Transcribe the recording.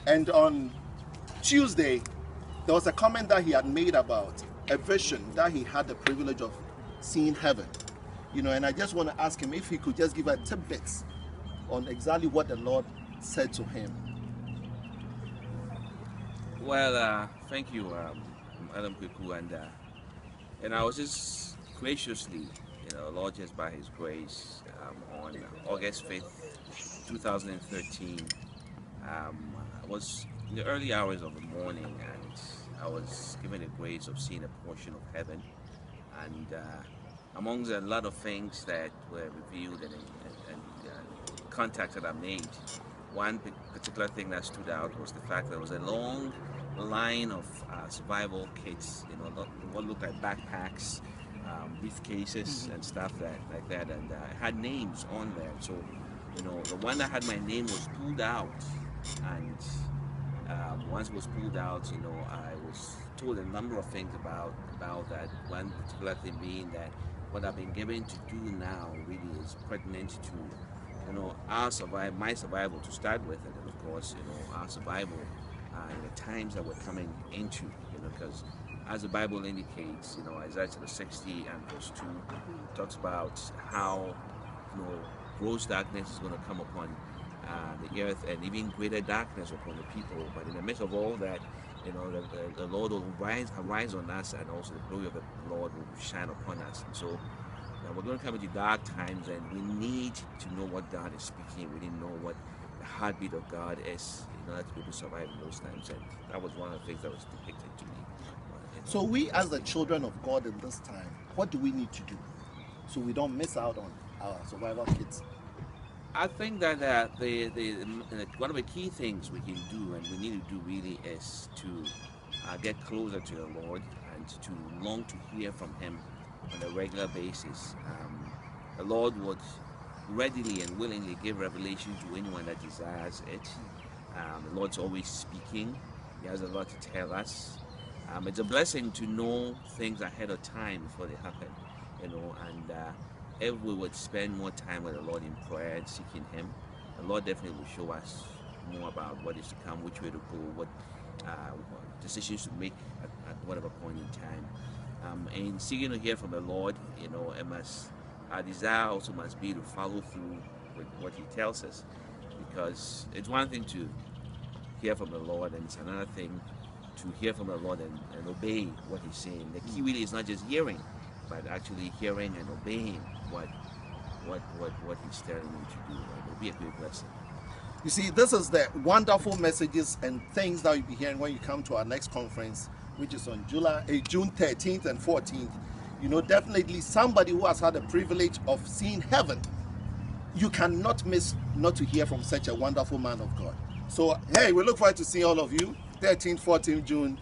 And on Tuesday, there was a comment that he had made about a vision that he had the privilege of seeing heaven. And I just want to ask him if he could just give a tidbits on exactly what the Lord said to him. Well, thank you, Adam Kweku, and I was just graciously, Lord, just by His grace, on August 5th, 2013, I was in the early hours of the morning, and I was given the grace of seeing a portion of heaven, and amongst a lot of things that were revealed and contacts that I made, one particular thing that stood out was the fact that there was a long line of survival kits, what looked like backpacks, briefcases, and stuff like that, and it had names on there. So, the one that had my name was pulled out, and once it was pulled out, I was told a number of things about that. One particular thing being that what I've been given to do now really is pertinent to my survival to start with, and then of course, our survival in the times that we're coming into, because as the Bible indicates, Isaiah 60 and verse 2 talks about how, gross darkness is going to come upon the earth, and even greater darkness upon the people. But in the midst of all that, the Lord will arise on us, and also the glory of the Lord will shine upon us. And so we're going to come into dark times, and we need to know what God is speaking. We need to know what the heartbeat of God is in order to be able to survive in those times. And that was one of the things that was depicted to me. So we, as the children of God in this time, what do we need to do so we don't miss out on our survival kits? I think that one of the key things we can do and we need to do really is to get closer to the Lord and to long to hear from Him on a regular basis. The Lord would readily and willingly give revelation to anyone that desires it. The Lord's always speaking. He has a lot to tell us. It's a blessing to know things ahead of time before they happen, and if we would spend more time with the Lord in prayer and seeking Him, the Lord definitely will show us more about what is to come, which way to go, what decisions to make at whatever point in time. And seeking to hear from the Lord, our desire also must be to follow through with what He tells us, because it's one thing to hear from the Lord, and it's another thing to hear from the Lord and obey what He's saying. The key really is not just hearing, but actually hearing and obeying what He's telling you to do. It will be a great blessing. You see, this is the wonderful messages and things that you'll be hearing when you come to our next conference, which is on June 13th and 14th. Definitely somebody who has had the privilege of seeing heaven, you cannot miss not to hear from such a wonderful man of God. So, hey, we look forward to seeing all of you, 13th, 14th June.